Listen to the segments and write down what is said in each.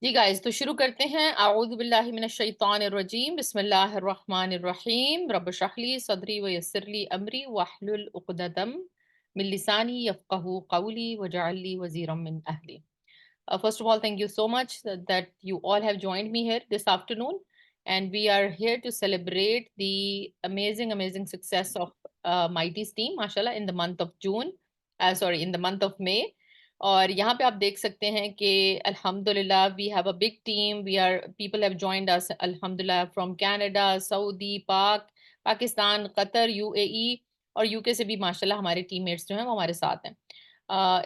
जी guys, तो शुरू करते हैं। आऊज़ु बिल्लाहि मिनश शैतानिर रजीम, बिस्मिल्लाहिर रहमानिर रहीम, रब्ब इश्रह ली सदरी व यस्सिर ली अमरी वहलुल उक़दतम मिन लिसानी यफ़क़हू क़ौली वजअल ली वज़ीरम मिन Ahli. First of all, thank you so much that you all have joined me here this afternoon, and we are here to celebrate the amazing success of Mighty's team, mashallah, in the month of June, sorry, in the month of May. और यहाँ पे आप देख सकते हैं कि अल्हम्दुलिल्लाह we have a big team, we are people have joined us अल्हम्दुलिल्लाह from Canada, Saudi, Pakistan, Qatar, UAE और यूके से भी माशाल्लाह हमारे टीममेट्स जो हैं वो हमारे साथ हैं।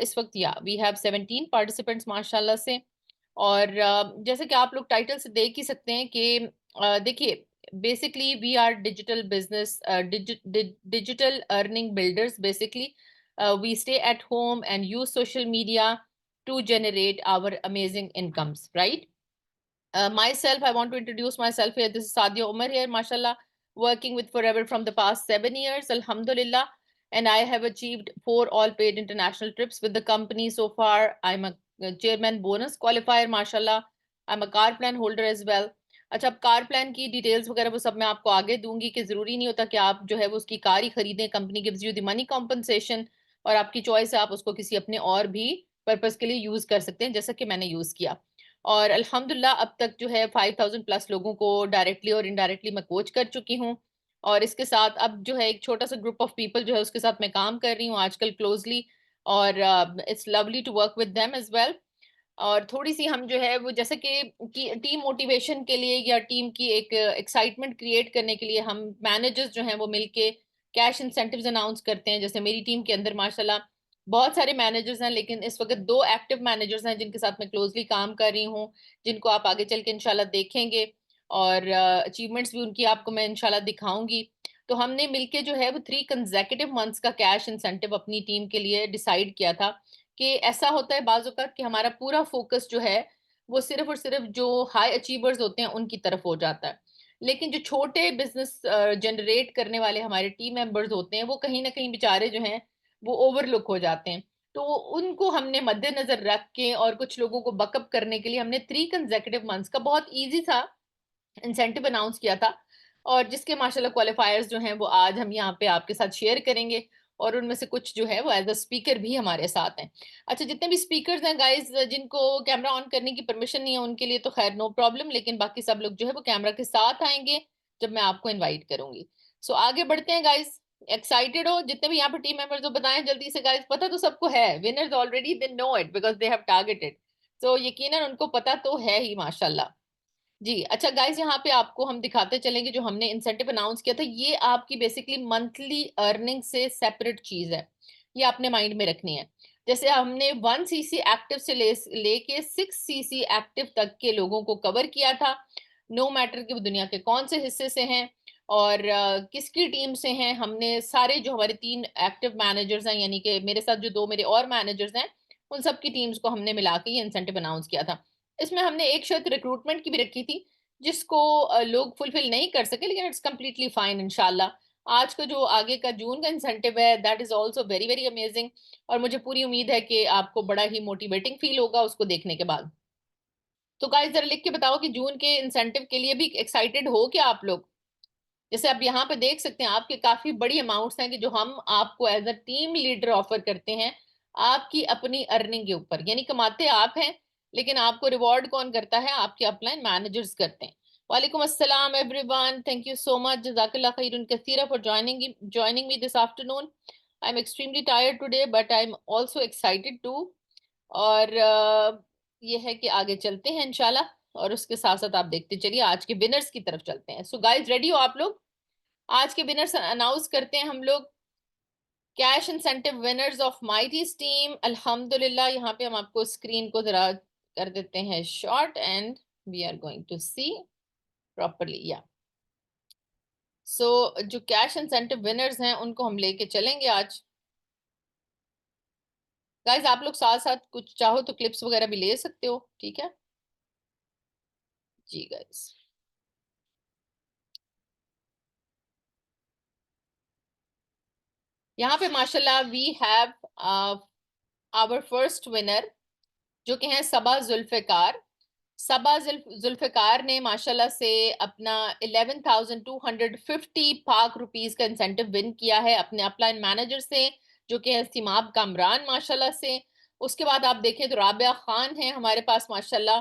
इस वक्त या वी हैव 17 पार्टिसिपेंट्स माशाल्लाह से। और जैसे कि आप लोग टाइटल से देख ही सकते हैं कि देखिए, basically we are digital business, digital earning builders. Basically we stay at home and use social media to generate our amazing incomes, right? Myself, I want to introduce myself here. This is Sadia Umar here, mashallah, working with Forever from the past 7 years, alhamdulillah. And I have achieved 4 all-paid international trips with the company so far. I'm a chairman bonus qualifier, mashallah. I'm a car plan holder as well. अच्छा, अब car plan की details वगैरह वो सब मैं आपको आगे दूंगी कि जरूरी नहीं होता कि आप जो है वो उसकी कार ही खरीदें। Company gives you the money compensation और आपकी चॉइस है, आप उसको किसी अपने और भी पर्पस के लिए यूज कर सकते हैं, जैसा कि मैंने यूज किया। और अल्हम्दुलिल्लाह अब तक जो है 5000 प्लस लोगों को डायरेक्टली और इनडायरेक्टली मैं कोच कर चुकी हूँ। और इसके साथ अब जो है एक छोटा सा ग्रुप ऑफ पीपल जो है उसके साथ मैं काम कर रही हूँ आजकल क्लोजली। और it's lovely to work with them as well. और थोड़ी-सी हम जो है वो जैसे कि टीम मोटिवेशन के लिए या टीम की एक एक्साइटमेंट क्रिएट करने के लिए हम मैनेजर्स जो हैं वो मिलके कैश इंसेंटिव्स अनाउंस करते हैं। जैसे मेरी टीम के अंदर माशाल्लाह बहुत सारे मैनेजर्स हैं, लेकिन इस वक़्त 2 एक्टिव मैनेजर्स हैं जिनके साथ मैं क्लोज़ली काम कर रही हूँ, जिनको आप आगे चल के इंशाल्लाह देखेंगे। और अचीवमेंट्स भी उनकी आपको मैं इंशाल्लाह दिखाऊँगी। तो हमने मिलके जो है वो 3 कंसेक्युटिव मंथ्स का कैश इंसेंटिव अपनी टीम के लिए डिसाइड किया था। कि ऐसा होता है बाज़ औक़ात कि हमारा पूरा फ़ोकस जो है, वो सिर्फ़ और सिर्फ़ जो हाई अचीवर्स होते हैं, उनकी तरफ हो जाता है। लेकिन जो छोटे बिज़नेस जनरेट करने वाले हमारे टीम मेंबर्स होते हैं, वो कहीं न कहीं बेचारे जो हैं, वो ओवरलुक हो जाते हैं। तो उनको हमने मद्देनज़र रख के और कुछ लोगों को बकअप करने के लिए हमने 3 कंसेक्युटिव मंथ्स का बहुत ईज़ी सा इंसेंटिव अनाउंस किया था। और जिसके माशाल्लाह क्वालिफायर्स जो हैं वो आज हम यहाँ पे आपके साथ शेयर करेंगे। और उनमें से कुछ जो है वो एज अ स्पीकर भी हमारे साथ हैं। अच्छा, जितने भी स्पीकर्स हैं गाइस, जिनको कैमरा ऑन करने की परमिशन नहीं है उनके लिए तो खैर नो प्रॉब्लम, लेकिन बाकी सब लोग जो है वो कैमरा के साथ आएंगे जब मैं आपको इनवाइट करूंगी। सो आगे बढ़ते हैं गाइस। एक्साइटेड हो जितने भी यहाँ पे टीम मेंबर्स हो, बताएं जल्दी से गाइस। पता तो सबको है, winners already they know it because they have targeted. तो यकीनन उनको पता तो है ही माशाल्लाह। जी, अच्छा गाइज़, यहाँ पे आपको हम दिखाते चलेंगे जो हमने इंसेंटिव अनाउंस किया था, ये आपकी बेसिकली मंथली अर्निंग से सेपरेट चीज़ है। ये आपने माइंड में रखनी है। जैसे हमने 1 सीसी एक्टिव से लेके 6 सीसी एक्टिव तक के लोगों को कवर किया था। नो मैटर कि वो दुनिया के कौन से हिस्से से हैं और किसकी टीम से हैं। हमने सारे जो हमारे 3 एक्टिव मैनेजर्स हैं, यानी कि मेरे साथ जो 2 मेरे और मैनेजर्स हैं, उन सब की टीम्स को हमने मिला के ये इंसेंटिव अनाउंस किया था। इसमें हमने एक शर्त रिक्रूटमेंट की भी रखी थी, जिसको लोग फुलफिल नहीं कर सके, लेकिन इट्स कंप्लीटली फाइन इंशाल्लाह। आज का जो आगे का जून का इंसेंटिव है, that is also very very amazing. और मुझे पूरी उम्मीद है कि आपको बड़ा ही मोटिवेटिंग फील होगा उसको देखने के बाद। तो गाइस, जरा लिख के बताओ कि जून के इंसेंटिव के लिए भी एक्साइटेड हो क्या आप लोग? जैसे आप यहाँ पे देख सकते हैं, आपके काफी बड़ी अमाउंट्स हैं कि जो हम आपको as a team leader offer करते हैं आपकी अपनी अर्निंग के ऊपर। यानी कमाते आप हैं, लेकिन आपको रिवॉर्ड कौन करता है? आपके अपलाइन मैनेजर्स करते हैं। वालेकुम अस्सलाम everyone, thank you so much, जज़ाकल्लाह खैरन कसीरा for joining me this afternoon. I am extremely tired today but I am also excited too. और ये है कि आगे चलते हैं इंशाल्लाह। और उसके साथ साथ आप देखते चलिए आज के विनर्स की तरफ चलते हैं। सो गाइस, रेडी हो आप लोग? आज के विनर्स अनाउंस करते हैं हम लोग। Cash incentive winners of Mighty's team, अल्हम्दुलिल्लाह। यहाँ पे हम आपको स्क्रीन को जरा कर देते हैं short and we are going to see properly या। सो जो कैश इंसेंटिव विनर्स हैं उनको हम लेके चलेंगे आज। गाइज, आप लोग साथ साथ कुछ चाहो तो क्लिप्स वगैरह भी ले सकते हो, ठीक है जी गाइज। यहाँ पे माशाल्लाह we have our first winner, जो कि हैं सबा जुल्फिकार। सबा जुल्फ़िकार ने माशाल्लाह से अपना 11,250 पाक रुपीस का इंसेंटिव विन किया है अपने अपलाइन मैनेजर से, जो कि है सिमाब कामरान माशाल्लाह से। उसके बाद आप देखें तो राबिया खान है हमारे पास माशाल्लाह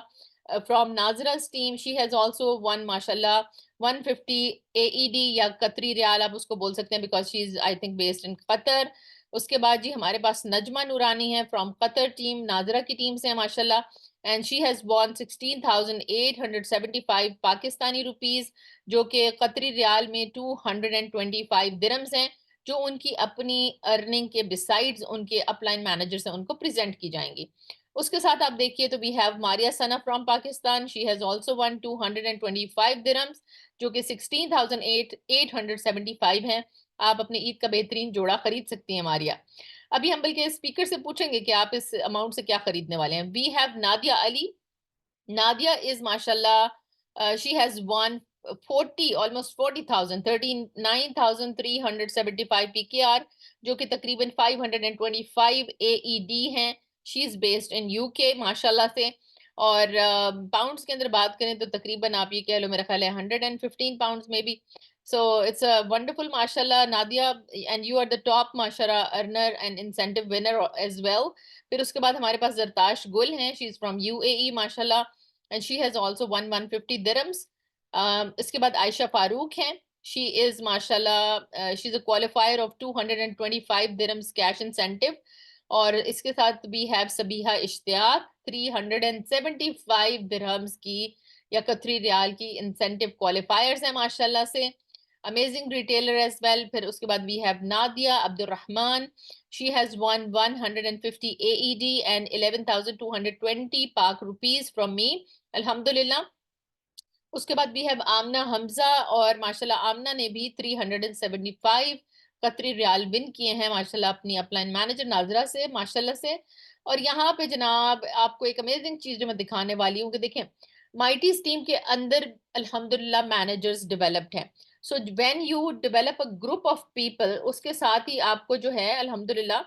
from Nazra's team, she has also won माशाल्लाह 150 एईडी या कतरी रियाल आप उसको बोल सकते हैं, because she is I think based in Qatar. उसके बाद जी हमारे पास नजमा नूरानी है फ्रॉम कतर टीम, नाज़रा की टीम से है माशाल्लाह, and she has won 16,875 Pakistani rupees, जो कि कतरी रियाल में 225 दिरहम्स हैं, जो उनकी अपनी अर्निंग के बिसाइड्स उनके अपलाइन मैनेजर से उनको प्रेजेंट की जाएंगी। उसके साथ आप देखिए तो we have Maria Sana from Pakistan, she has also won 225 dirhams, जो कि 16,875 हैं। आप अपने ईद का बेहतरीन जोड़ा खरीद सकती हैं मारिया। अभी हम बल्कि स्पीकर से पूछेंगे कि आप इस अमाउंट से क्या खरीदने वाले हैं। We have Nadia Ali, Nadia is mashallah, she has won 40 almost 40,000 39,375 PKR, जो कि तकरीबन 525 AED हैं। She is based in UK माशाल्लाह से। और पाउंड्स के अंदर बात करें तो तकरीबन आप ये कह लो मेरा ख्याल है 115 पाउंड्स में भी। सो इट्स अ वंडरफुल माशाल्लाह Nadia, and you are the top माशाल्लाह earner and incentive winner as well. फिर उसके बाद हमारे पास जरताश गुल हैं, शी इज फ्रॉम यूएई माशाल्लाह, and she has also won 150 dirhams. इसके बाद आयशा फारूक हैं, शी इज माशाल्लाह she is a qualifier of 225 dirhams cash incentive. और इसके साथ भी हैव सबीहा इश्तियाक 375 दिरहम्स की या कतरी रियाल की इंसेंटिव क्वालिफायर्स हैं माशाल्लाह से, अमेजिंग रिटेलर एज वेल। फिर उसके बाद we have Nadia Abdurrahman, she has won 150 AED and 11,220 Pak rupees from me, Alhamdulillah. उसके बाद भी है आमना हमजा, और माशाल्लाह आमना ने भी 375 कतरी रियाल विन किए हैं माशाल्लाह अपनी अपलाइन मैनेजर नाजरा से माशाल्लाह से। और यहाँ पे जनाब आपको एक अमेजिंग चीज जो मैं दिखाने वाली हूँ कि देखें माइटीज टीम के अंदर अल्हम्दुलिल्लाह मैनेजर्स डेवलप्ड हैं। So when you develop a group of people, उसके साथ ही आपको जो है अल्हम्दुलिल्लाह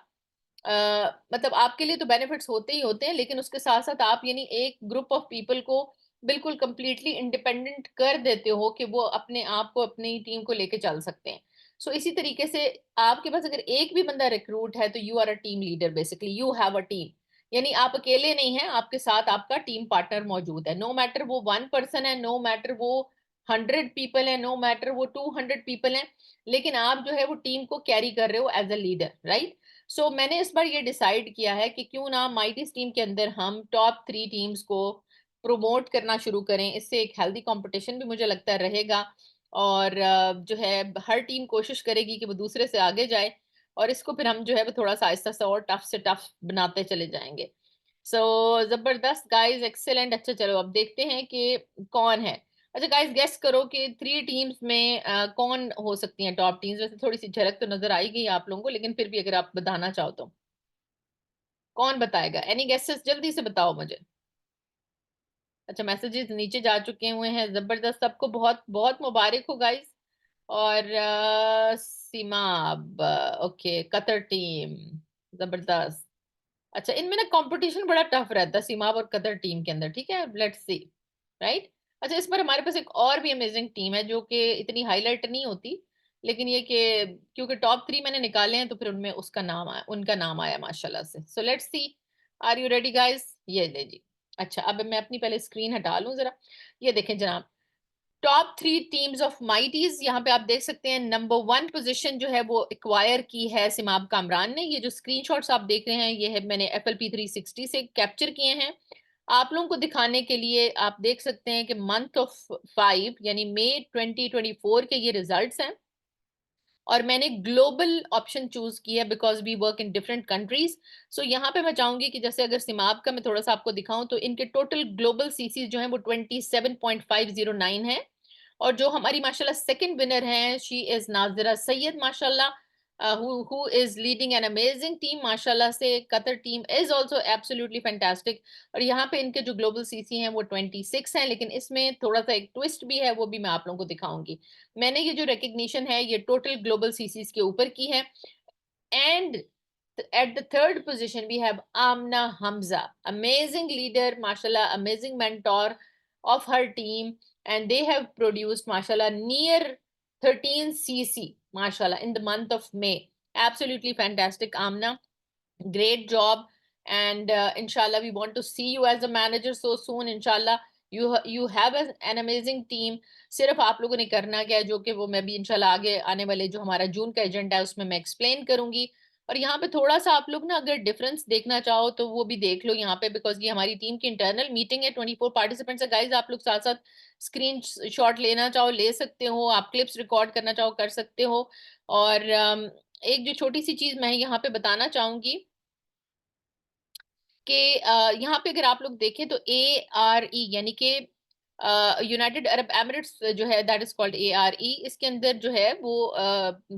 मतलब आपके लिए तो बेनिफिट्स होते ही होते हैं, लेकिन उसके साथ साथ आप यानी एक ग्रुप ऑफ पीपल को बिल्कुल कंप्लीटली इंडिपेंडेंट कर देते हो कि वो अपने आप को अपनी टीम को लेके चल सकते हैं। सो इसी तरीके से आपके पास अगर एक भी बंदा रिक्रूट है तो you are a team leader, basically you have a team, यानी आप अकेले नहीं हैं, आपके साथ आपका टीम पार्टनर मौजूद है। नो मैटर वो 1 पर्सन है, नो मैटर वो 100 पीपल है, नो मैटर वो 200 पीपल हैं, लेकिन आप जो है वो टीम को कैरी कर रहे हो एज अ लीडर, राइट। सो मैंने इस बार ये डिसाइड किया है कि क्यों ना माइटीज टीम के अंदर हम टॉप 3 टीम्स को प्रोमोट करना शुरू करें। इससे एक हेल्दी कंपटीशन भी मुझे लगता है रहेगा, और जो है हर टीम कोशिश करेगी कि वो दूसरे से आगे जाए, और इसको फिर हम जो है वो थोड़ा सा आहिस्ता सा और टफ से टफ बनाते चले जाएंगे। सो जबरदस्त गाइस, एक्सेलेंट। अच्छा चलो अब देखते हैं कि कौन है। अच्छा गाइस गेस करो कि 3 टीम्स में कौन हो सकती हैं टॉप टीम्स। वैसे थोड़ी सी झलक तो नजर आई गई आप लोगों को, लेकिन फिर भी अगर आप बताना चाहो तो कौन बताएगा? एनी गेसेस जल्दी से बताओ मुझे। अच्छा मैसेजेस नीचे जा चुके हुए हैं, जबरदस्त, सबको बहुत बहुत मुबारक हो गाइस। और सीमाब, ओके कतर टीम, जबरदस्त। अच्छा इनमें ना कंपटीशन बड़ा टफ रहता है सीमाब और कतर टीम के अंदर, ठीक है, लेट्स सी, राइट। अच्छा इस पर हमारे पास एक और भी अमेजिंग टीम है जो कि इतनी हाईलाइट नहीं होती, लेकिन ये कि क्योंकि टॉप 3 मैंने निकाले हैं तो फिर उनमें उसका नाम आया, उनका नाम आया माशाल्लाह से। So let's see, are you ready guys? ये ले जी। अच्छा अब मैं अपनी पहले स्क्रीन हटा लूं जरा। ये देखें जनाब, टॉप 3 टीम्स ऑफ माइटीज, यहाँ पे आप देख सकते हैं नंबर 1 पोजीशन जो है वो एक्वायर की है सिमाब कामरान ने। ये जो स्क्रीनशॉट्स आप देख रहे हैं ये है मैंने FLP 360 से कैप्चर किए हैं आप लोगों को दिखाने के लिए। आप देख सकते हैं कि मंथ ऑफ 5 यानी मई 2024 के ये रिजल्ट्स हैं, और मैंने ग्लोबल ऑप्शन चूज किया because we work in different countries. So यहाँ पे मैं चाहूंगी कि जैसे अगर सिमाब का मैं थोड़ा सा आपको दिखाऊं तो इनके टोटल ग्लोबल सीसी जो है वो 27.509 है। और जो हमारी माशाल्लाह सेकंड विनर हैं शी इज नाजिरा सैयद माशाल्लाह, who is leading an amazing team माशाल्लाह से। Qatar team is also absolutely fantastic. और यहाँ पे इनके जो ग्लोबल सीसी हैं वो 26 हैं, लेकिन इसमें थोड़ा सा एक ट्विस्ट भी है, वो भी मैं आप लोगों को दिखाऊंगी। मैंने ये जो रिकग्निशन है ये टोटल ग्लोबल सीसीज के ऊपर की है, and At the third position, we have Amna Hamza, amazing leader, mashallah, amazing mentor of her team, and they have produced, mashallah, near 13 cc, mashallah, in the month of May. Absolutely fantastic, Amna. Great job. And inshallah, we want to see you as a manager so soon. Inshallah, you have an amazing team. सिर्फ आप लोगों ने करना क्या है, जो कि वो मैं भी इंशाल्लाह आगे आने वाले जो हमारा जून का एजेंडा है उसमें मैं एक्सप्लेन करूंगी। और यहाँ पे थोड़ा सा आप लोग ना अगर डिफरेंस देखना चाहो तो वो भी देख लो यहाँ पे, बिकॉज ये हमारी टीम की इंटरनल मीटिंग है। 24 पार्टिसिपेंट्स है गाइज। आप लोग साथ साथ स्क्रीन शॉट लेना चाहो ले सकते हो, आप क्लिप्स रिकॉर्ड करना चाहो कर सकते हो। और एक जो छोटी सी चीज मैं यहाँ पे बताना चाहूंगी कि यहाँ पे अगर आप लोग देखें तो ARE यानी कि यूनाइटेड अरब एमिरेट्स जो है, दैट इज कॉल्ड ARE। इसके अंदर जो है वो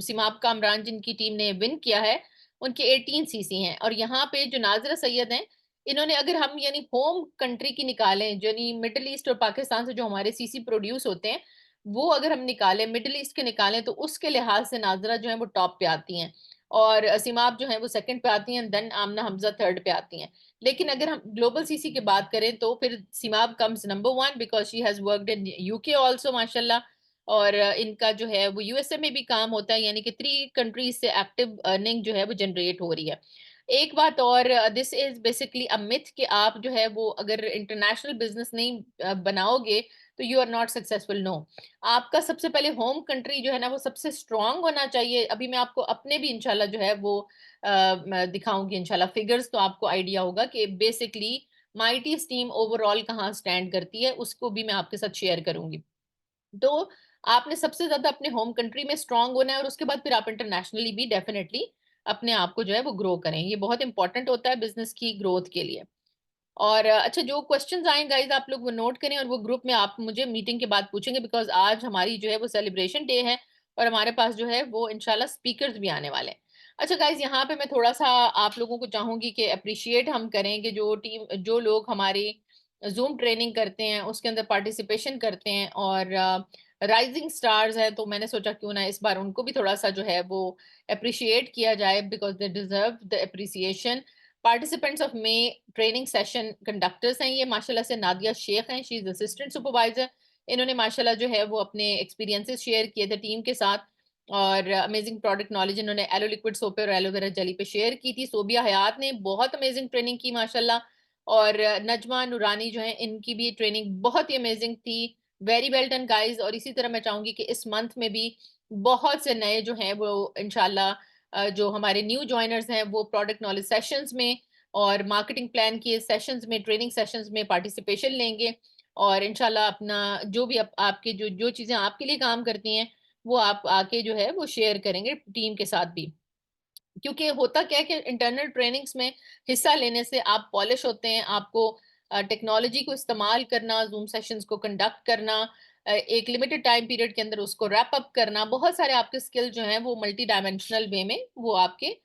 सिमाब कामरान जिनकी टीम ने विन किया है, उनके 18 सीसी हैं। और यहाँ पे जो नाजरा सैयद हैं, इन्होंने अगर हम यानी होम कंट्री की निकालें, यानी मिडिल ईस्ट और पाकिस्तान से जो हमारे सीसी प्रोड्यूस होते हैं, वो अगर हम निकालें, मिडिल ईस्ट के निकालें, तो उसके लिहाज से नाजरा जो है वो टॉप पे आती हैं, और सिमाब जो है वो सेकंड पे आती हैं, देन आमना हमजा थर्ड पे आती हैं। लेकिन अगर हम ग्लोबल सीसी की बात करें तो फिर Seemab comes number one, because she has worked in UK also, माशाल्लाह। और इनका जो है वो यूएसए में भी काम होता है, यानी कि 3 कंट्रीज से एक्टिव अर्निंग जो है वो जनरेट हो रही है। एक बात और, this is basically a myth कि आप जो है वो अगर इंटरनेशनल बिजनेस नहीं बनाओगे तो you are not successful. No, आपका सबसे पहले होम कंट्री जो है ना वो सबसे स्ट्रांग होना चाहिए। अभी मैं आपको अपने भी इंशाल्लाह जो है वो मैं दिखाऊंगी इंशाल्लाह फिगर्स, तो आपको आइडिया होगा कि बेसिकली माइटी टीम ओवरऑल कहाँ स्टैंड करती है, उसको भी मैं आपके साथ शेयर करूंगी। तो आपने सबसे ज्यादा अपने होम कंट्री में स्ट्रांग होना है, और उसके बाद फिर आप इंटरनेशनली भी डेफिनेटली अपने आप को जो है वो ग्रो करें। ये बहुत इंपॉर्टेंट होता है बिजनेस की ग्रोथ के लिए। और अच्छा, जो क्वेश्चंस आए गाइज आप लोग वो नोट करें, और वो ग्रुप में आप मुझे मीटिंग के बाद पूछेंगे, बिकॉज आज हमारी जो है वो सेलिब्रेशन डे है, और हमारे पास जो है वो इंशाल्लाह स्पीकर्स भी आने वाले हैं। अच्छा गाइज, यहाँ पे मैं थोड़ा सा आप लोगों को चाहूंगी कि अप्रिशिएट हम करें कि जो टीम, जो लोग हमारी जूम ट्रेनिंग करते हैं उसके अंदर पार्टिसिपेशन करते हैं, और राइजिंग स्टार्स है, तो मैंने सोचा क्यों ना इस बार उनको भी थोड़ा सा जो है वो अप्रिशिएट किया जाए, because they deserve the appreciation. Participants of May training session conductors हैं ये, माशाल्लाह से नादिया शेख हैं, शी इज असिस्टेंट सुपरवाइजर। इन्होंने माशाल्लाह जो है वो अपने एक्सपीरियंसेस शेयर किए थे टीम के साथ, और अमेजिंग प्रोडक्ट नॉलेज इन्होंने एलो लिक्विड सोप पे और एलोवेरा जेली पे शेयर की थी। सोबिया हयात ने बहुत अमेजिंग ट्रेनिंग की माशाल्लाह, और नजमा नूरानी जो है इनकी भी ट्रेनिंग बहुत ही अमेजिंग थी। Very well done guys. और इसी तरह मैं चाहूंगी कि इस मंथ में भी बहुत से नए जो हैं वो इंशाल्लाह जो हमारे न्यू ज्वाइनर्स हैं वो प्रोडक्ट नॉलेज सेशंस में और मार्केटिंग प्लान के सेशंस में, ट्रेनिंग सेशंस में पार्टिसिपेशन लेंगे। और इंशाल्लाह अपना जो भी आपके जो जो चीज़ें आपके लिए काम करती हैं वो आप आके जो है वो शेयर करेंगे टीम के साथ भी। क्योंकि होता क्या है कि इंटरनल ट्रेनिंग्स में हिस्सा लेने से आप पॉलिश होते हैं, आपको टेक्नोलॉजी को इस्तेमाल करना, जूम सेशंस को कंडक्ट करना, एक लिमिटेड टाइम पीरियड के अंदर उसको रैप अप करना, बहुत सारे आपके स्किल जो हैं वो मल्टी डायमेंशनल वे में वो आपके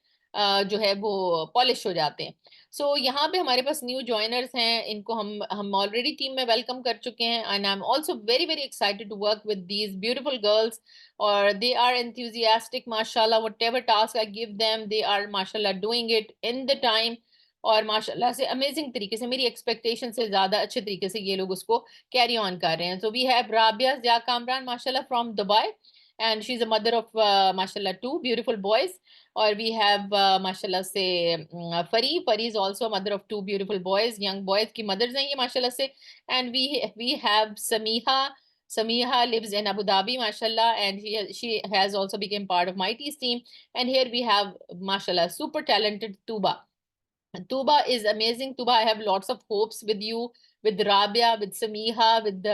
जो है वो पॉलिश हो जाते हैं। सो यहाँ पे हमारे पास न्यू ज्वाइनर्स हैं, इनको हम ऑलरेडी टीम में वेलकम कर चुके हैं, and I am also very very excited to work with these beautiful girls. or they are enthusiastic, mashallah, whatever task I give them they are mashallah doing it in the time, और माशाल्लाह से amazing तरीके से, मेरी expectation से ज्यादा अच्छे तरीके से ये लोग उसको कैरी ऑन कर रहे हैं। So we have Rabia Zia Kamran माशाल्लाह from Dubai, and she is a mother of माशाल्लाह 2 ब्यूटीफुल बॉयज। और वी हैव माशाल्लाह से Fari is also mother of 2 beautiful boys, young boys की मदर्स हैं ये माशाल्लाह से। And we have Samiha, Samiha lives in Abu Dhabi, mashallah, and she has also become part of my team. And here we have, mashallah, super talented Tuba. Tuba is amazing. Tuba, I have lots of hopes with you, with Rabia, with Samiha, with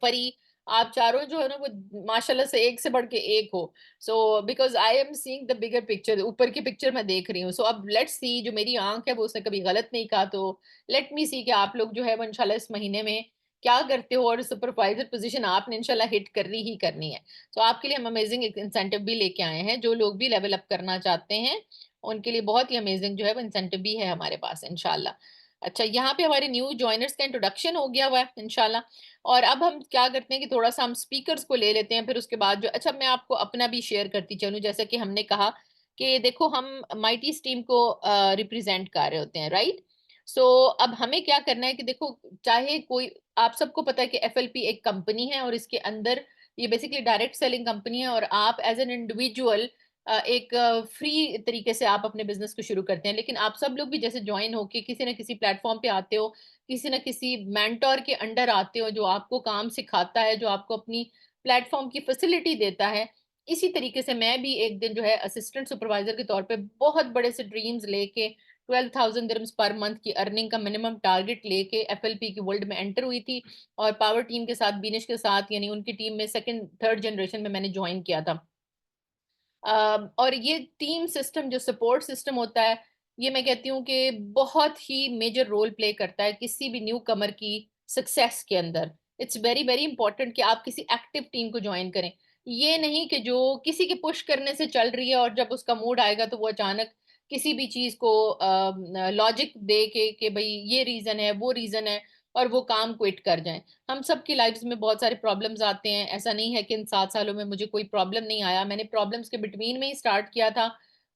Fari. आप चारों जो है ना वो माशाल्लाह से एक से बढ़ के एक हो। So because I am seeing the bigger picture, ऊपर की पिक्चर मैं देख रही हूँ। सो अब लेट्स सी, जो मेरी आंख है वो उसने कभी गलत नहीं कहा, तो लेट मी सी कि आप लोग जो है वो इंशाल्लाह इस महीने में क्या करते हो, और सुपरवाइजर पोजीशन आपने इंशाल्लाह हिट करनी ही करनी है। तो आपके लिए हम अमेजिंग इंसेंटिव भी लेके आए हैं, जो लोग भी लेवल अप करना चाहते हैं उनके लिए बहुत ही अमेजिंग जो है वो इंसेंटिव भी है हमारे पास इंशाल्लाह। अच्छा, यहाँ पे हमारे न्यू ज्वाइनर्स का इंट्रोडक्शन हो गया हुआ है इंशाल्लाह। और अब हम क्या करते हैं कि थोड़ा सा हम स्पीकर्स को ले लेते हैं, फिर उसके बाद जो, अच्छा मैं आपको अपना भी शेयर करती चलूँ, जैसा कि हमने कहा कि देखो हम माइटीज़ टीम को रिप्रेज़ेंट कर रहे होते हैं, राइट? सो अब हमें क्या करना है कि देखो, चाहे कोई, आप सबको पता है कि एफएलपी एक कंपनी है और इसके अंदर ये बेसिकली डायरेक्ट सेलिंग कंपनी है, और आप एज़ एन इंडिविजुअल एक फ्री तरीके से आप अपने बिज़नेस को शुरू करते हैं। लेकिन आप सब लोग भी जैसे जॉइन होके किसी न किसी प्लेटफ़ॉर्म पे आते हो, किसी न किसी मेंटर के अंडर आते हो, जो आपको काम सिखाता है, जो आपको अपनी प्लेटफ़ॉर्म की फैसिलिटी देता है। इसी तरीके से मैं भी एक दिन जो है असिस्टेंट सुपरवाइज़र के तौर पे बहुत बड़े से ड्रीम्स लेके 12,000 दिरहम्स पर मंथ की अर्निंग का मिनिमम टारगेट लेके एफएलपी की वर्ल्ड में एंटर हुई थी, और पावर टीम के साथ, बिनेश के साथ, यानी उनकी टीम में सेकंड, थर्ड जनरेशन में मैंने जॉइन किया था। और ये टीम सिस्टम जो सपोर्ट सिस्टम होता है, ये मैं कहती हूँ कि बहुत ही मेजर रोल प्ले करता है किसी भी न्यू कमर की सक्सेस के अंदर। इट्स वेरी वेरी इंपॉर्टेंट कि आप किसी एक्टिव टीम को ज्वाइन करें। ये नहीं कि जो किसी के पुश करने से चल रही है और जब उसका मूड आएगा तो वो अचानक किसी भी चीज को लॉजिक दे के कि भाई ये रीजन है, वो रीजन है, और वो काम क्विट कर जाएं। हम सबकी लाइफ्स में बहुत सारे प्रॉब्लम्स आते हैं। ऐसा नहीं है कि इन 7 सालों में मुझे कोई प्रॉब्लम नहीं आया। मैंने प्रॉब्लम्स के बिटवीन में ही स्टार्ट किया था,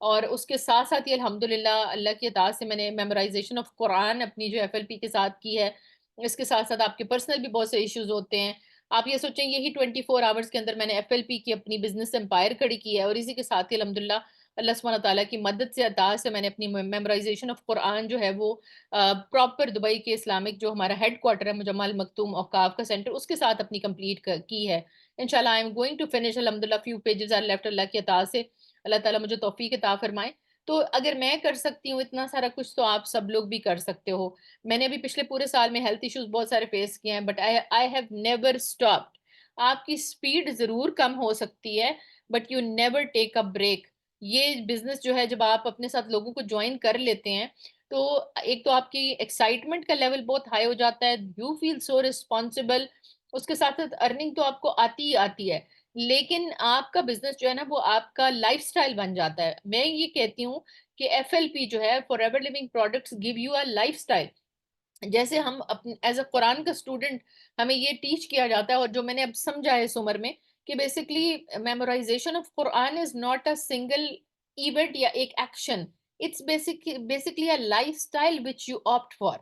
और उसके साथ-साथ ही अल्हम्दुलिल्लाह अल्लाह की अता से मैंने मेमोराइज़ेशन ऑफ कुरान अपनी जो एफएलपी के साथ की है। इसके साथ-साथ आपके पर्सनल भी बहुत से इश्यूज़ होते हैं। आप ये सोचें, यही 24 आवर्स के अंदर मैंने एफएलपी की अपनी बिज़नेस एम्पायर खड़ी की है, और इसी के साथ ही अल्हम्दुलिल्लाह अल्लाह सुब्हानहू व तआला की मदद से, अता से मैंने अपनी मेमोराइज़ेशन ऑफ कुरान जो है वो प्रॉपर दुबई के इस्लामिक जो हमारा हेडक्वार्टर है मुजम्मा अल मखदूम औकाफ का सेंटर, उसके साथ अपनी कंप्लीट की है। इंशाल्लाह I am going to finish, अल्हम्दुलिल्लाह few pages are left, Allah की अता से। अल्लाह ताला मुझे तौफीक अता फरमाए। तो अगर मैं कर सकती हूँ इतना सारा कुछ, तो आप सब लोग भी कर सकते हो। मैंने अभी पिछले पूरे साल में हेल्थ इश्यूज बहुत सारे फेस किए हैं, but I I have never stopped. आपकी स्पीड जरूर कम हो सकती है, but you never take a break. ये बिजनेस जो है, जब आप अपने साथ लोगों को ज्वाइन कर लेते हैं, तो एक तो आपकी एक्साइटमेंट का लेवल बहुत हाई हो जाता है, यू फील सो रिस्पॉन्सिबल। उसके साथ साथ अर्निंग तो आपको आती ही आती है, लेकिन आपका बिजनेस जो है ना, वो आपका लाइफस्टाइल बन जाता है। मैं ये कहती हूँ कि एफएलपी जो है, for ever living products give you a lifestyle. जैसे हम अपन एज अ कुरान का स्टूडेंट, हमें ये टीच किया जाता है, और जो मैंने अब समझा है इस उम्र में, कि basically memorisation of Quran is not a single event या एक action. It's basically a lifestyle which you opt for.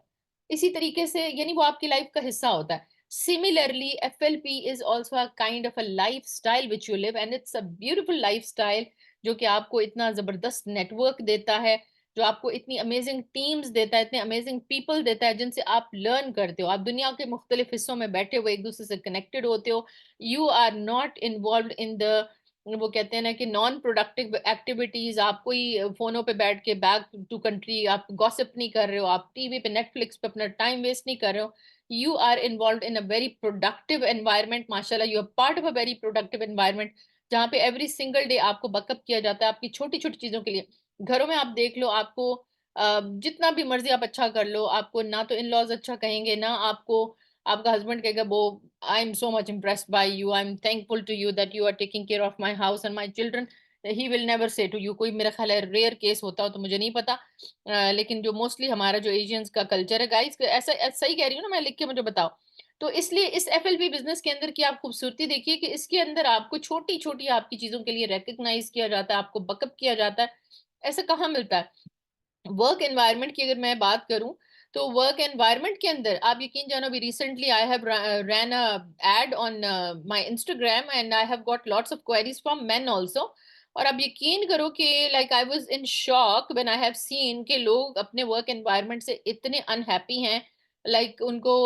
इसी तरीके से, यानी वो आपकी लाइफ का हिस्सा होता है। Similarly FLP is also a kind of a lifestyle which you live, and it's a beautiful lifestyle, जो कि आपको इतना जबरदस्त नेटवर्क देता है, जो आपको इतनी अमेजिंग टीम्स देता है, इतने अमेजिंग पीपल देता है, जिनसे आप लर्न करते हो। आप दुनिया के मुख्तलिफ हिस्सों में बैठे हुए एक दूसरे से कनेक्टेड होते हो। You are not involve in the, वो कहते हैं ना कि नॉन प्रोडक्टिव एक्टिविटीज। आप कोई फोनों पे बैठ के बैक टू कंट्री आप गॉसिप नहीं कर रहे हो, आप टीवी पे नेटफ्लिक्स पे अपना टाइम वेस्ट नहीं कर रहे हो। You are involve in a very productive environment. माशाल्लाह, you are part of a very productive environment, जहाँ पे एवरी सिंगल डे आपको बकअप किया जाता है आपकी छोटी छोटी चीजों के लिए। घरों में आप देख लो, आपको जितना भी मर्ज़ी आप अच्छा कर लो, आपको ना तो इन-लॉज़ अच्छा कहेंगे, ना आपको आपका हस्बैंड कहेगा वो, I am so much impressed by you, I am thankful to you that you are taking care of my house and my children. He will never say to you. कोई मेरा ख़्याल है रेयर केस होता हो तो मुझे नहीं पता। लेकिन जो मोस्टली हमारा जो एशियंस का कल्चर है, गाइस ऐसा सही कह रही हूँ ना मैं? लिख के मुझे बताओ। तो इसलिए इस एफएलपी बिज़नेस के अंदर की आप खूबसूरती देखिए कि इसके अंदर आपको छोटी-छोटी आपकी चीज़ों के लिए रिकॉग्नाइज़ किया जाता है, आपको बकअप किया जाता है। ऐसा कहाँ मिलता है? वर्क एनवायरनमेंट की अगर मैं बात करूं, तो वर्क एनवायरनमेंट के अंदर आप यकीन जानो, अभी recently I have ran a ad on my Instagram and I have got lots of queries from men also। और आप यकीन करो कि like I was in shock when I have seen कि लोग अपने वर्क एनवायरनमेंट से इतने अनहैप्पी हैं। लाइक उनको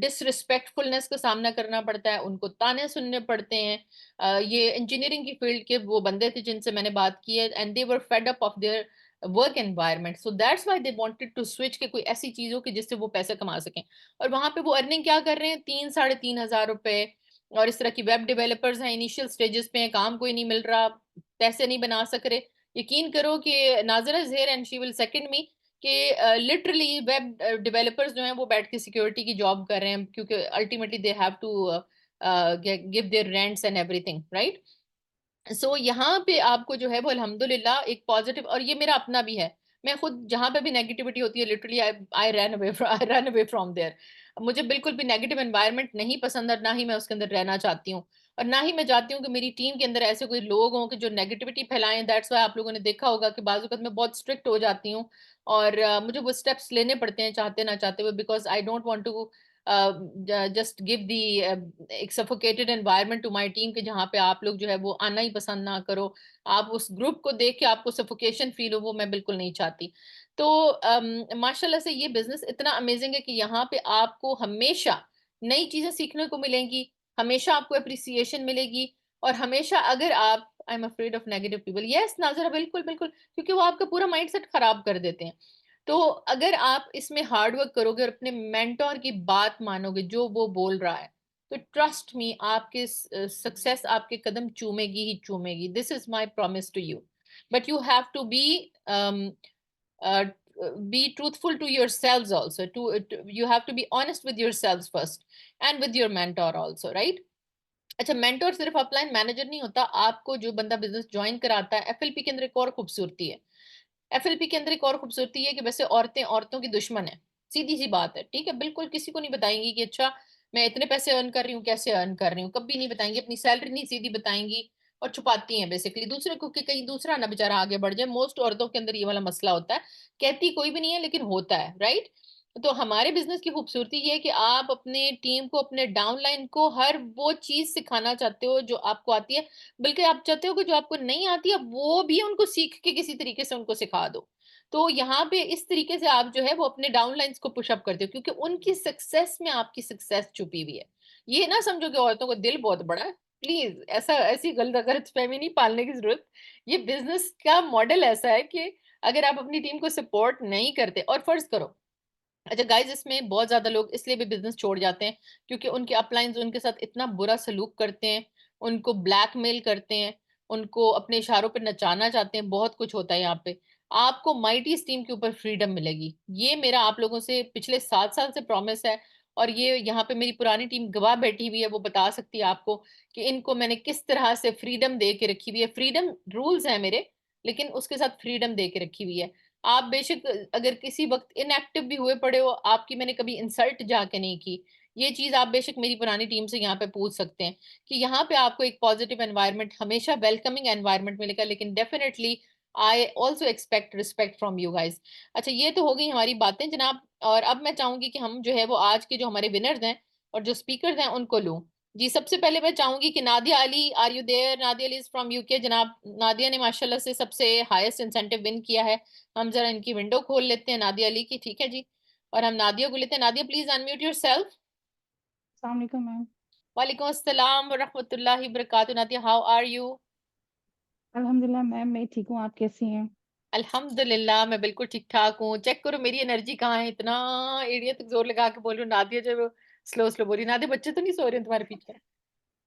डिसरिस्पेक्टफुलनेस का सामना करना पड़ता है, उनको ताने सुनने पड़ते हैं। ये इंजीनियरिंग की फील्ड के वो बंदे थे जिनसे मैंने बात की है, and they were fed up of their work environment, so that's why they wanted to switch के कोई ऐसी चीज़ हो कि जिससे वो पैसे कमा सकें। और वहाँ पे वो अर्निंग क्या कर रहे हैं, 3 साढ़े 3 हज़ार रुपए। और इस तरह की वेब डेवलपर्स हैं, इनिशियल स्टेजेस पे हैं, काम कोई नहीं मिल रहा, पैसे नहीं बना सक रहे। यकीन करो कि Nazira is here and she will second me कि लिटरली वेब डेवलपर्स जो हैं वो बैठ के सिक्योरिटी की जॉब कर रहे हैं, क्योंकि ultimately they have to give their rents and everything, right? यहाँ पे आपको जो है वो अल्हम्दुलिल्लाह एक पॉजिटिव, और ये मेरा अपना भी है। मैं खुद जहाँ पे भी नेगेटिविटी होती है, literally I I I run away from there. मुझे बिल्कुल भी नेगेटिव एनवायरनमेंट नहीं पसंद और ना ही मैं उसके अंदर रहना चाहती हूँ। और ना ही मैं चाहती हूँ कि मेरी टीम के अंदर ऐसे कोई लोग हों कि जो नेगेटिविटी फैलाएं। दैट्स वाई आप लोगों ने देखा होगा कि बाज़ वक़्त मैं बहुत स्ट्रिक्ट हो जाती हूँ और मुझे वो स्टेप्स लेने पड़ते हैं चाहते ना चाहते हुए, because I don't want to just give the एक suffocated environment to my team, कि जहाँ पे आप लोग जो है वो आना ही पसंद ना करो। आप उस ग्रुप को देख के आपको सफोकेशन फील हो, वो मैं बिल्कुल नहीं चाहती। तो माशाल्लाह से ये बिज़नेस इतना अमेज़िंग है कि यहाँ पे आपको हमेशा नई चीज़ें सीखने को मिलेंगी, हमेशा आपको एप्रिसिएशन मिलेगी, और हमेशा अगर आप I am afraid of negative people, yes Nazra, बिल्कुल, बिल्कुल, क्योंकि वो आपका पूरा माइंडसेट खराब कर देते हैं। तो अगर आप इसमें हार्ड वर्क करोगे और अपने मेंटर की बात मानोगे, जो वो बोल रहा है, तो ट्रस्ट मी आपके सक्सेस आपके कदम चूमेगी ही चूमेगी। This is my promise to you. But you have to be uh, be truthful to yourselves also, you have to be honest with yourselves first and with your mentor also, right? अच्छा, mentor सिर्फ upline manager नहीं होता। आपको जो बंदा business join कराता है, FLP के अंदर एक और खूबसूरती है। एफएलपी के अंदर एक और खूबसूरती है कि वैसे औरतें औरतों की दुश्मन है, सीधी सी बात है, ठीक है, बिल्कुल किसी को नहीं बताएंगी कि अच्छा मैं इतने पैसे अर्न कर रही हूँ, कैसे अर्न कर रही हूँ, कभी नहीं बताएंगी, अपनी सैलरी नहीं सीधी बताएंगी, और छुपाती हैं बेसिकली दूसरे को कि कहीं दूसरा ना बेचारा आगे बढ़ जाए। मोस्ट औरतों के अंदर ये वाला मसला होता है, कहती कोई भी नहीं है लेकिन होता है, राइट? तो हमारे बिजनेस की खूबसूरती ये है कि आप अपने टीम को, अपने डाउनलाइन को हर वो चीज सिखाना चाहते हो जो आपको आती है, बल्कि आप चाहते हो कि जो आपको नहीं आती है वो भी उनको सीख के किसी तरीके से उनको सिखा दो। तो यहाँ पे इस तरीके से आप जो है वो अपने डाउनलाइंस को पुश अप करते हो, क्योंकि उनकी सक्सेस में आपकी सक्सेस छुपी हुई है। ये ना समझो कि औरतों का दिल बहुत बड़ा है, प्लीज ऐसा ऐसी गलत गलतफहमी नहीं पालने की जरूरत। ये बिजनेस का मॉडल ऐसा है कि अगर आप अपनी टीम को सपोर्ट नहीं करते, और फर्ज करो, अच्छा गाइस, इसमें बहुत ज्यादा लोग इसलिए भी बिजनेस छोड़ जाते हैं क्योंकि उनके अपलाइंस उनके साथ इतना बुरा सलूक करते हैं, उनको ब्लैकमेल करते हैं, उनको अपने इशारों पर नचाना चाहते हैं, बहुत कुछ होता है यहाँ पे। आपको माइटी टीम के ऊपर फ्रीडम मिलेगी, ये मेरा आप लोगों से पिछले 7 साल से प्रॉमिस है। और ये यहाँ पे मेरी पुरानी टीम गवाह बैठी हुई है, वो बता सकती है आपको कि इनको मैंने किस तरह से फ्रीडम दे के रखी हुई है। फ्रीडम रूल्स है मेरे, लेकिन उसके साथ फ्रीडम दे के रखी हुई है। आप बेशक अगर किसी वक्त इनएक्टिव भी हुए पड़े हो, आपकी मैंने कभी इंसल्ट जाके नहीं की, ये चीज आप बेशक मेरी पुरानी टीम से यहाँ पे पूछ सकते हैं कि यहाँ पे आपको एक पॉजिटिव एनवायरनमेंट, हमेशा वेलकमिंग एनवायरनमेंट मिलेगा, लेकिन definitely I also expect respect from you guys. अच्छा, ये तो हो गई हमारी बातें जनाब, और अब मैं चाहूंगी कि हम जो है वो आज के जो हमारे विनर्स हैं और जो स्पीकर्स हैं उनको लूं। जी, सबसे पहले मैं चाहूंगी कि Nadia Ali, are you there? Nadia Ali is from UK. जनाब, नादिया ने माशाल्लाह से सबसे हाईएस्ट इंसेंटिव विन किया है। हम जरा इनकी विंडो खोल लेते हैं नादिया अली की, ठीक है जी, और हम नादिया को लेते हैं। Nadia, please unmute yourself. अस्सलाम वालेकुम मैम। वालेकुम अस्सलाम व रहमतुल्लाहि व बरकातुहू। Nadia, how are you? अल्हम्दुलिल्लाह मैम, मैं ठीक हूँ, आप कैसी हैं? अल्हम्दुलिल्लाह, मैं बिल्कुल ठीक ठाक हूँ। चेक करो मेरी एनर्जी कहाँ है, इतना एड़िया तक जोर लगा के बोल रही हूँ। नादिया जो है वो स्लो स्लो बोल रही है। नादिया, बच्चे तो नहीं सो रहे हैं तुम्हारे पीछे?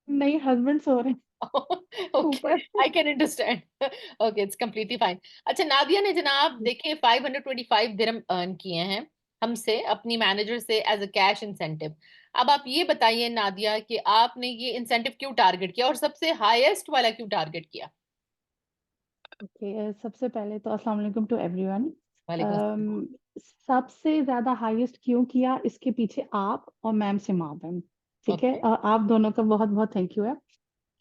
नहीं, हस्बैंड सो रहे हैं ओके, ऊपर। I can understand. Okay, it's completely fine. अच्छा, नादिया ने जनाब देखिए 525 दिरहम अर्न किए हैं हमसे, अपनी मैनेजर से, एज अ कैश इंसेंटिव। अब आप ये बताइए नादिया कि आपने ये इंसेंटिव क्यों टारगेट किया, और सबसे हाईएस्ट वाला क्यों टारगेट किया? ओके, सबसे पहले तो अस्सलाम वालेकुम टू एवरीवन। वालेकुम अस्सलाम। अम, सबसे ज़्यादा हाईएस्ट क्यों किया, इसके पीछे आप और मैम सिमा मैम, ठीक है? ओके। आप दोनों का बहुत-बहुत थैंक यू है।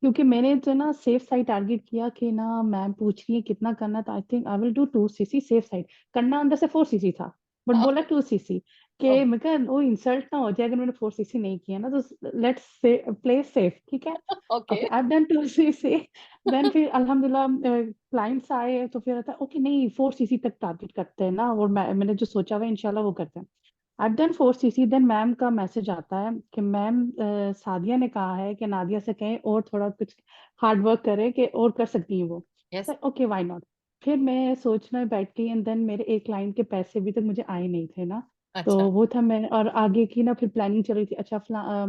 क्योंकि मैंने जो ना सेफ साइड टारगेट किया कि ना मैम पूछ रही है कितना करना, तो I think I will do 2 CC safe side. करना अंदर से 4 सीसी था, बट बोला ओके। 2 सीसी कि मैं कहा वो इंसल्ट ना हो जाए अगर मैंने 4 सीसी नहीं किया ना, तो लेट्स प्ले सेफ, ठीक है? Okay. Okay, I done 2 CC. Then फिर अल्हम्दुलिल्लाह क्लाइंट्स आए तो फिर आता ओके नहीं 4 सीसी तक टारगेट करते हैं ना, और मैंने जो सोचा हुआ है इंशाल्लाह वो करते हैं। I've done 4 CC. Then ma'am का मैसेज आता है कि मैम सादिया ने कहा है कि नादिया से कहें और थोड़ा कुछ हार्ड वर्क करे कि और कर सकती हैं वो। यस। Okay, why not. फिर मैं सोचने बैठ गई, एंड देन मेरे एक क्लाइंट के पैसे अभी तक मुझे आए नहीं थे ना, तो अच्छा। वो था मैं, और आगे की ना फिर प्लानिंग चल रही थी। अच्छा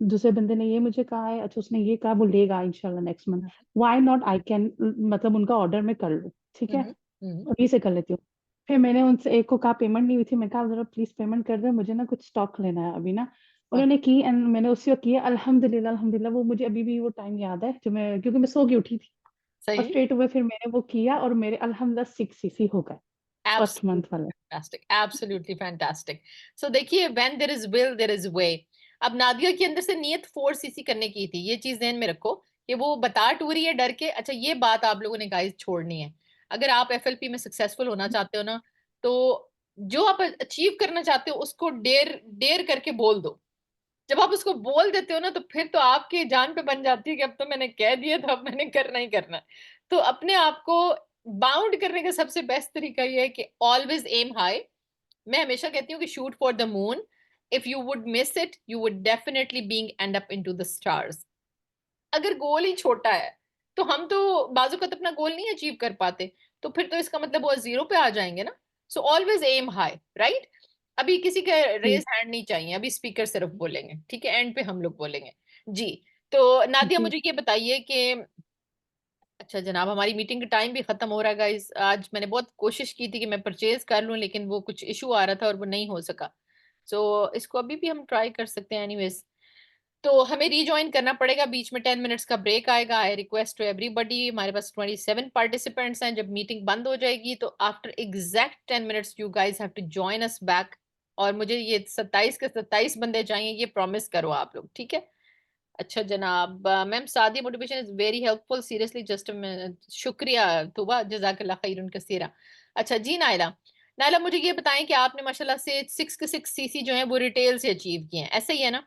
दूसरे बंदे ने ये मुझे कहा है, अच्छा उसने ये कहा, वो लेगा इंशाल्लाह next month. Why not, I can, मतलब उनका ऑर्डर मैं कर लूँ, ठीक है? हम्म। हम्म। अभी से कर लेती हूँ। फिर मैंने उनसे एक को कहा, पेमेंट नहीं हुई थी, मैं कहा जरा प्लीज पेमेंट कर दे, मुझे ना कुछ स्टॉक लेना है अभी ना। उन्होंने की, एंड मैंने उसी को किया। अल्हम्दुलिल्लाह अल्हम्दुलिल्लाह, वो मुझे अभी भी वो टाइम याद है जो मैं, क्योंकि मैं सो के उठी थी, और सही। स्ट्रेट हुए फिर मैंने वो किया, और मेरे अल्हम्दुलिल्लाह 6 सीसी हो गए फर्स्ट मंथ एब्सोल्युटली वाले। Fantastic, absolutely fantastic. सो देखिए, when there is will there is way. अब नादिया के अंदर से नीयत 4 सीसी करने की थी, ये चीज ध्यान में रखो कि वो बता टूरी है डर के। अच्छा, ये बात आप लोगों ने गाइस छोड़नी है। अगर आप एफएलपी में सक्सेसफुल होना चाहते हो ना, तो जो आप अचीव करना चाहते हो उसको डेर डेर करके बोल दो। जब आप उसको बोल देते हो ना, तो फिर तो आपकी जान पे बन जाती है कि अब तो मैंने कह दिया, तो अब मैंने करना ही करना है। तो अपने आप को बाउंड करने का सबसे बेस्ट तरीका ये है कि ऑलवेज एम हाई। मैं हमेशा कहती हूँ कि shoot for the moon. If you would miss it, you would definitely being and up into the stars. अगर गोल ही छोटा है, तो हम तो बाजू का अपना गोल नहीं अचीव कर पाते, तो फिर तो इसका मतलब वो जीरो पे आ जाएंगे ना। So always aim high, right. अभी किसी का रेज जी हैंड नहीं चाहिए, अभी स्पीकर सिर्फ बोलेंगे, ठीक है, एंड पे हम लोग बोलेंगे। जी। तो नादिया, जी। मुझे ये बताइए कि अच्छा जनाब, हमारी मीटिंग का टाइम भी खत्म हो रहा है गाइस। आज मैंने बहुत कोशिश की थी कि मैं परचेज कर लूं, लेकिन वो कुछ इशू आ रहा था और वो नहीं हो सका। सो इसको अभी भी हम ट्राई कर सकते हैं एनीवेज। तो हमें रीजॉइन करना पड़ेगा, बीच में 10 मिनट्स का ब्रेक आएगा। आई रिक्वेस्ट टू एवरीबडी, हमारे पास 27 पार्टिसिपेंट्स हैं। जब मीटिंग बंद हो जाएगी तो after exact 10 minutes you guys have to join us back. और मुझे ये 27 के 27 बंदे चाहिए, ये प्रॉमिस करो आप लोग, ठीक है। अच्छा जनाब, मैम सादी motivation is very helpful, seriously just शुक्रिया तोबा, जजाकल्ला खैरन कसीरा। अच्छा जी नायला, नायला मुझे ये बताएं कि आपने माशाल्लाह से 6 सीसी जो है वो रिटेल से अचीव किए हैं, ऐसे ही है ना?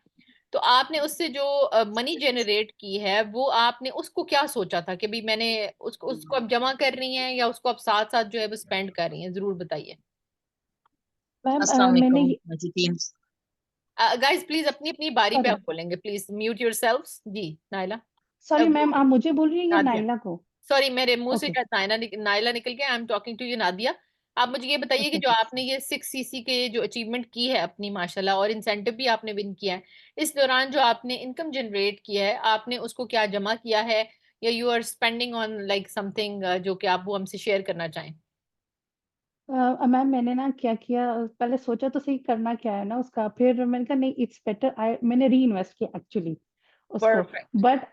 तो आपने उससे जो मनी जनरेट की है, वो आपने उसको क्या सोचा था कि भाई मैंने उसको उसको अब जमा कर रही हैं, या उसको अब साथ साथ जो है वो स्पेंड कर रही हैं? जरूर बताइए। मैम अस्सलाम मैंने वालेकुम जी टीम। गाइस प्लीज अपनी अपनी बारी पे सॉरी आप बोलेंगे, प्लीज म्यूट योरसेल्व्स। जी नायला। सॉरी वो मैम, आप मुझे बोल रही हैं या नादिया, नाइला को? सॉरी मेरे मुंह से ओके शायद नायला निकल गया। I am talking to you Nadia. आप मुझे ये बताइए कि ओके। जो आपने ये 6 सीसी के जो अचीवमेंट की है अपनी, माशाल्लाह, और इंसेंटिव भी आपने विन किया है, इस दौरान जो आपने इनकम जनरेट किया है, आपने उसको क्या जमा किया है, या you are spending on like something जो कि आप वो हमसे शेयर करना चाहें? मैम मैंने ना क्या किया, पहले सोचा तो सही करना क्या है ना उसका, फिर मैंने कहा नहीं इट्स बेटर, आई मैंने री इन्वेस्ट किया एक्चुअली उसको। परफेक्ट। बट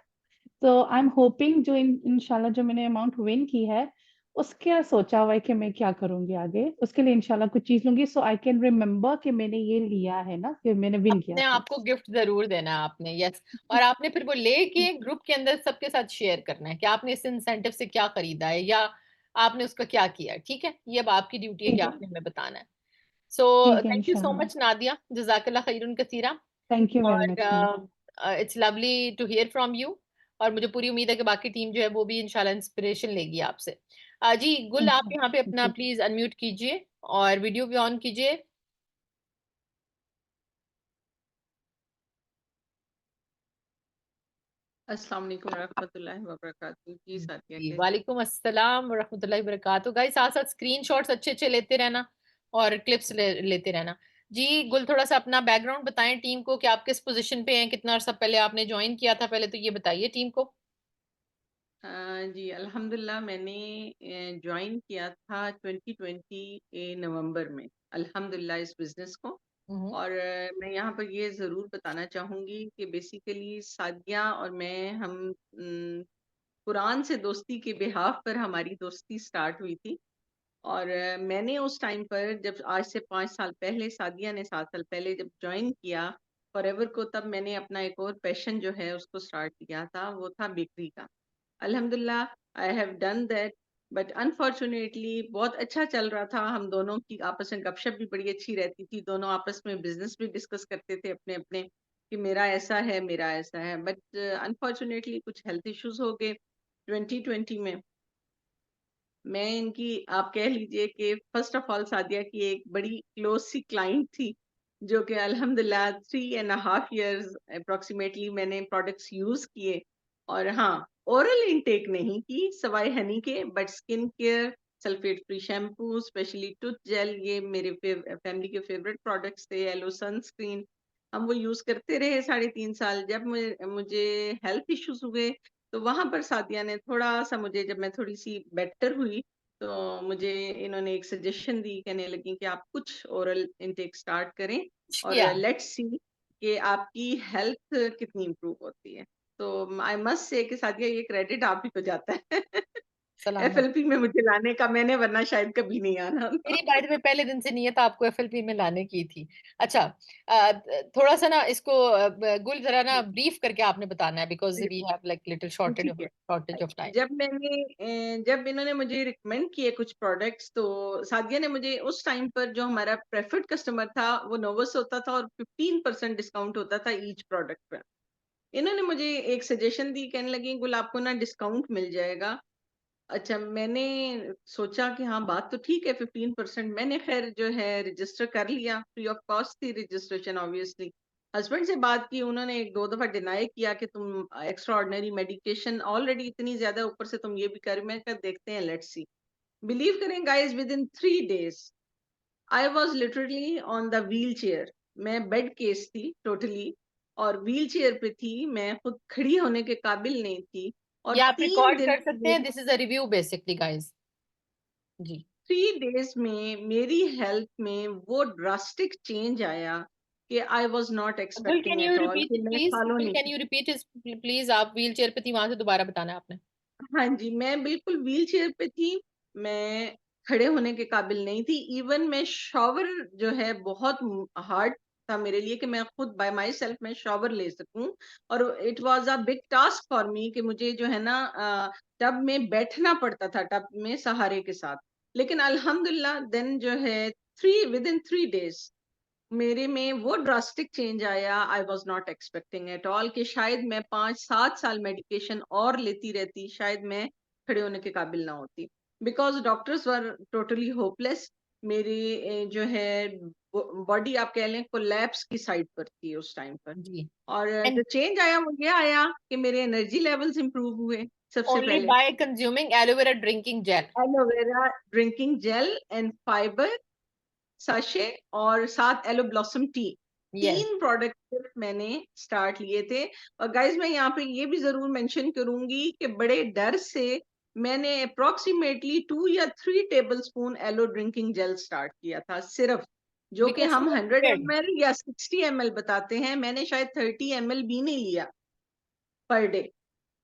तो आई एम होपिंग जो इंशाल्लाह जो मैंने अमाउंट विन की है, उसके सोचा हुआ है कि मैं क्या करूंगी आगे, उसके लिए इंशाल्लाह कुछ चीज लूंगी सो आई कैन रिमेम्बर कि मैंने ये लिया है ना, कि मैंने विन किया अपने था। आप को गिफ्ट जरूर देना है आपने, यस। और आपने फिर वो लेके ग्रुप के अंदर सबके साथ शेयर करना है कि आपने इस इंसेंटिव से क्या खरीदा है, या आपने उसका क्या किया, ठीक है। ये अब आपकी ड्यूटी है कि ठीक है। आपने हमें बताना है। सो ठीक है थैंक यू सो इंशाल्लाह। मच नादिया, जजाकल्ला खैरुन कसीरा। Thank you very much ma'am. और it's lovely to hear from you. और मुझे पूरी उम्मीद है कि बाकी टीम जो है वो भी इंशाल्लाह इंस्पिरेशन लेगी आपसे। जी गुल, आप यहाँ पे इंशाल्लाह अपना जी। प्लीज अनम्यूट कीजिए और वीडियो भी ऑन कीजिए। अस्सलाम वालेकुम रहमतुल्लाहि व बरकातहू। जी साथिया जी कैसे? वालेकुम अस्सलाम वरहमतुल्लाहि वबरकातुहू। गाइस साथ साथ स्क्रीनशॉट्स अच्छे अच्छे लेते रहना और क्लिप्स लेते रहना। जी गुल, थोड़ा सा अपना बैकग्राउंड बताएं टीम को कि आप किस पोजीशन पे हैं, कितना अर्सा पहले आपने ज्वाइन किया था, पहले तो ये बताइए टीम को। जी अल्हम्दुलिल्लाह, मैंने ज्वाइन किया था 2020 नवंबर में अल्हम्दुलिल्लाह इस बिजनेस को। हम्म। और मैं यहाँ पर ये ज़रूर बताना चाहूँगी कि बेसिकली सादिया और मैं हम कुरान से दोस्ती के बिहाफ पर हमारी दोस्ती स्टार्ट हुई थी। और मैंने उस टाइम पर जब आज से 5 साल पहले, सादिया ने 7 साल पहले जब जॉइन किया फॉरएवर को, तब मैंने अपना एक और पैशन जो है उसको स्टार्ट किया था, वो था बेकरी का। अल्हम्दुलिल्लाह I have done that, but unfortunately बहुत अच्छा चल रहा था। हम दोनों की आपस में गपशप भी बड़ी अच्छी रहती थी, दोनों आपस में बिजनेस भी डिस्कस करते थे अपने अपने, कि मेरा ऐसा है मेरा ऐसा है। बट अनफॉर्चुनेटली कुछ हेल्थ इश्यूज हो गए 2020 में। मैं इनकी, आप कह लीजिए कि फर्स्ट ऑफ ऑल सादिया की एक बड़ी क्लोज सी क्लाइंट थी, जो कि अल्हम्दुलिल्लाह 3.5 years अप्रोक्सीमेटली मैंने प्रोडक्ट्स यूज किए। और हाँ, ओरल इनटेक नहीं की सवाए हनी के, but skin care, sulphate free shampoo, specially tooth gel, ये मेरे फैमिली के फेवरेट प्रोडक्ट्स थे। येलो सनस्क्रीन, हम वो यूज करते रहे 3.5 साल। जब मुझे हेल्थ इश्यूज हुए, तो वहां पर सादिया ने थोड़ा सा मुझे, जब मैं थोड़ी सी बेटर हुई, तो मुझे इन्होंने एक सजेशन दी, कहने लगी कि आप कुछ ओरल इनटेक स्टार्ट करें और किया। लेट्स सी कि आपकी हेल्थ कितनी इम्प्रूव होती है। तो आई मस्ट से कि सादिया ये क्रेडिट आप ही को जाता है। सलामत। एफएलपी में मुझे लाने का, मैंने वरना शायद कभी नहीं आना था। मेरी बाय द वे पहले दिन से नीयत आपको एफएलपी में लाने की थी। अच्छा, थोड़ा सा ना इसको गुल जरा ना ब्रीफ करके आपने बताना है, because we have like little ठीक है। Shortage of time. जब इन्होंने मुझे रिकमेंड किए कुछ प्रोडक्ट्स, तो सादिया ने मुझे उस टाइम पर, जो हमारा प्रेफर्ड कस्टमर था वो नोवस होता था और 15% डिस्काउंट होता था ईच प्रोडक्ट पर। इन्होंने मुझे एक सजेशन दी, कहने लगी गुल आपको ना डिस्काउंट मिल जाएगा। अच्छा, मैंने सोचा कि हाँ बात तो ठीक है, 15%। मैंने खैर जो है रजिस्टर कर लिया, फ्री ऑफ कॉस्ट थी रजिस्ट्रेशन ऑब्वियसली। हस्बैंड से बात की, उन्होंने एक दो दफा डिनाई किया कि तुम एक्स्ट्रा ऑर्डिनरी मेडिकेशन ऑलरेडी इतनी ज्यादा, ऊपर से तुम ये भी कर, मैं कर देखते हैं, लेट्स सी। बिलीव करें guys, with in 3 days I was literally on the wheel chair. मैं बेड केस थी टोटली, और व्हील चेयर पे थी, मैं खुद खड़ी होने के काबिल नहीं थी। और ये आप 3 रिकॉर्ड दिन कर सकते हैं, this is a review basically guys जी। 3 days में मेरी हेल्थ में वो ड्रास्टिक चेंज आया कि आई वॉज नॉट गुल can expecting you at all repeat कि इट मैं प्लीज, फॉलो गुल नहीं। Can you repeat it please, आप व्हील चेयर पे थी, वहां से दोबारा बताना है आपने। हाँ जी, मैं बिल्कुल व्हील चेयर पे थी, मैं खड़े होने के काबिल नहीं थी। इवन मैं शॉवर जो है बहुत हार्ड था मेरे लिए कि मैं खुद बाय माई सेल्फ मैं शॉवर ले सकूं। और it was a big task for me कि मुझे जो है ना टब में बैठना पड़ता था, टब में सहारे के साथ। लेकिन अल्हम्दुलिल्लाह देन जो है विद इन 3 days मेरे में वो ड्रास्टिक चेंज आया। I was not expecting at all कि शायद मैं 5-7 साल मेडिकेशन और लेती रहती, शायद मैं खड़े होने के काबिल ना होती, because doctors were totally hopeless. मेरी जो है बॉडी आप कह लें कोलैप्स की साइड पर थी उस टाइम पर। जी, और एंड जो चेंज आया वो ये आया कि मेरे एनर्जी लेवल्स इंप्रूव हुए सबसे ओनली पहले। By consuming aloe vera drinking gel. Aloe vera drinking gel and fibre sachet और साथ aloe blossom tea, yes, 3 product सिर्फ मैंने स्टार्ट लिए थे। और गाइज मैं यहाँ पे ये भी जरूर मेंशन करूंगी कि बड़े डर से मैंने अप्रोक्सीमेटली 2 या 3 tablespoon aloe drinking gel start किया था सिर्फ, जो कि बिकॉज हम यू 100 ml या 60 ml बताते हैं, मैंने शायद 30 ml भी नहीं लिया पर डे।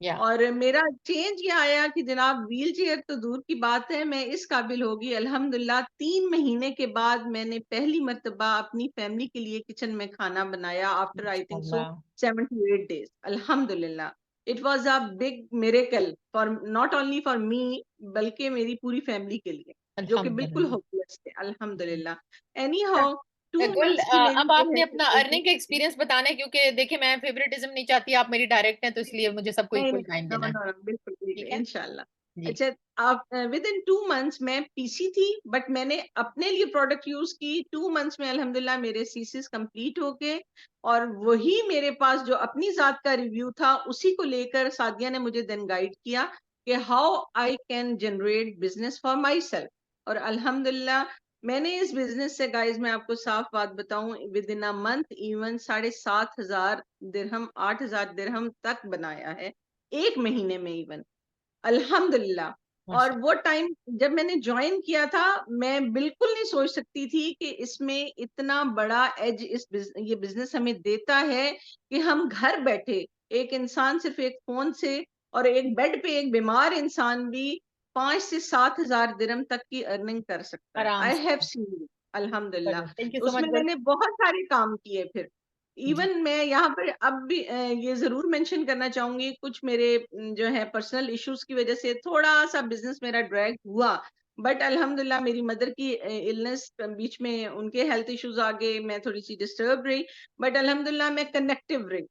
या और मेरा चेंज ये आया कि जनाब व्हील चेयर तो दूर की बात है, मैं इस काबिल होगी अल्हम्दुलिल्लाह। 3 महीने के बाद मैंने पहली मर्तबा अपनी फैमिली के लिए किचन में खाना बनाया, आफ्टर आई थिंक सो माशाल्लाह, 7 to 8 days। अल्हम्दुलिल्लाह, it was a big miracle for not only for me, बल्कि मेरी पूरी फैमिली के लिए, जो कि बिल्कुल अल्हम्दुलिल्लाह। होपलेस थे। अल्हम्दुलिल्लाह। एनी हाउ, टू गुल, मंथ्स की मेरी अब जो आपने है अपना अर्निंग का एक्सपीरियंस बताना है, क्योंकि देखिए मैं फेवरेटिज्म नहीं चाहती, आप मेरी डायरेक्ट हैं तो इसलिए मुझे सबको नहीं इक्वल नहीं, टाइम नो देना है। नो नो, बिल्कुल बिल्कुल, ठीक है इंशाल्लाह। जी। अच्छा, आप विद इन 2 months मैं पीसी थी, बट मैंने अपने लिए प्रोडक्ट यूज की। 2 months में अल्हम्दुलिल्लाह मेरे सीसीस कंप्लीट हो गए। और वही मेरे पास जो अपनी जात का रिव्यू था, उसी को लेकर सादिया ने मुझे देन गाइड किया कि how I can generate business for my self. और अल्हम्दुलिल्लाह मैंने इस बिजनेस से, गाइज मैं आपको साफ बात बताऊं, with in a month even 7,500 दिरहम 8,000 दिरहम तक बनाया है, एक महीने में इवन, अल्हम्दुलिल्लाह। और माशा वो टाइम जब मैंने ज्वाइन किया था, मैं बिल्कुल नहीं सोच सकती थी कि इसमें इतना बड़ा एज ये बिजनेस हमें देता है कि हम घर बैठे एक इंसान सिर्फ एक फोन से, और एक बेड पे एक बीमार इंसान भी 5 से 7 हजार दिरहम तक की अर्निंग कर सकता है। आराम आई हैव से। सीन, अल्हम्दुलिल्लाह। थैंक यू सो उसमें मच गुल मैंने बहुत सारे काम किए फिर। जी। इवन मैं यहाँ पर अब भी ये जरूर मेंशन करना चाहूंगी, कुछ मेरे जो है पर्सनल इश्यूज की वजह से थोड़ा सा बिजनेस मेरा ड्रैग हुआ, बट अल्हम्दुलिल्लाह मेरी मदर की इलनेस बीच में, उनके हेल्थ इश्यूज आ गए, मैं थोड़ी सी डिस्टर्ब रही, बट अल्हम्दुलिल्लाह मैं कनेक्टिव रही।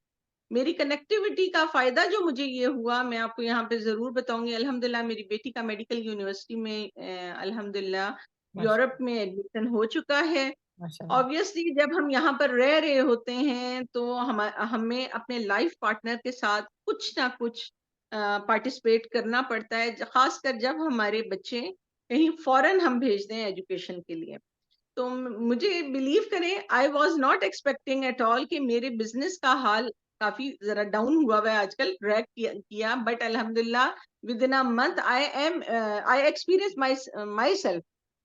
मेरी कनेक्टिविटी का फायदा जो मुझे ये हुआ, मैं आपको यहाँ पे जरूर बताऊंगी। अल्हम्दुलिल्लाह मेरी बेटी का मेडिकल यूनिवर्सिटी में अल्हम्दुलिल्लाह यूरोप माशा में एडमिशन हो चुका है। माशाल्लाह। ऑब्वियसली जब हम यहाँ पर रह रहे होते हैं तो हमें अपने लाइफ पार्टनर के साथ कुछ ना कुछ पार्टिसिपेट करना पड़ता है, खासकर जब हमारे बच्चे कहीं फॉरेन हम भेजते हैं एजुकेशन के लिए। तो मुझे बिलीव करें, I was not expecting at all कि मेरे बिजनेस का हाल काफी जरा डाउन हुआ हुआ है आजकल, ड्रैग किया, बट अल्हम्दुलिल्लाह with in a month I experience my self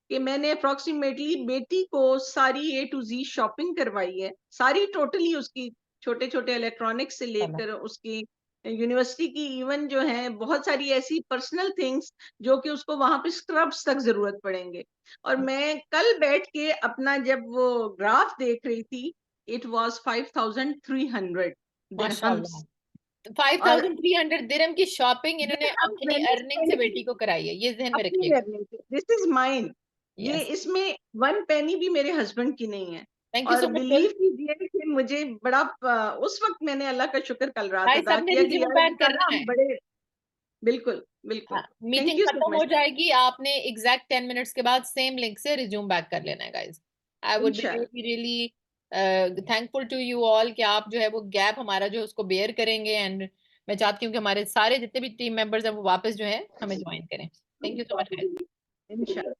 कि मैंने अप्रोक्सीमेटली बेटी को सारी A to Z शॉपिंग करवाई है, सारी टोटली उसकी, छोटे छोटे इलेक्ट्रॉनिक्स से लेकर उसकी यूनिवर्सिटी की इवन जो है बहुत सारी ऐसी पर्सनल थिंग्स जो कि उसको वहां पे स्क्रब्स तक जरूरत पड़ेंगे। और मैं कल बैठ के अपना जब वो ग्राफ देख रही थी, इट वाज 5300 माशाल्लाह। दिरहम्स। तो और 5300 दिरहम की शॉपिंग इन्होंने दिरहम्स अपनी मैंने अर्निंग से बेटी को कराई है, ये ज़हन में अपनी रखिएगा। Earning, this is mine. ये यस, इसमें वन पेनी भी मेरे हस्बैंड की नहीं है। थैंक यू और सो मच बिलीव कीजिए कि मुझे बड़ा उस वक्त मैंने अल्लाह का शुक्र कल रात गाइस, अदा सबने किया कि रिज्यूम यार बैक बेटा ना करना हम है। बड़े। बिल्कुल, बिल्कुल। हाँ, थैंक मीटिंग यू सो खत्म हो मच। जाएगी, आपने एग्जैक्ट 10 मिनट्स के बाद सेम लिंक से रिज्यूम बैक कर लेना है गाइस। आई वुड बी इंशाल्लाह। Really really thankful to you all कि आप जो है वो गैप हमारा जो है उसको बेयर करेंगे, एंड मैं चाहती हूँ कि हमारे सारे जितने भी टीम मेंबर्स हैं वो वापस जो है हमें ज्वाइन करें। Thank you so much. इंशाल्लाह।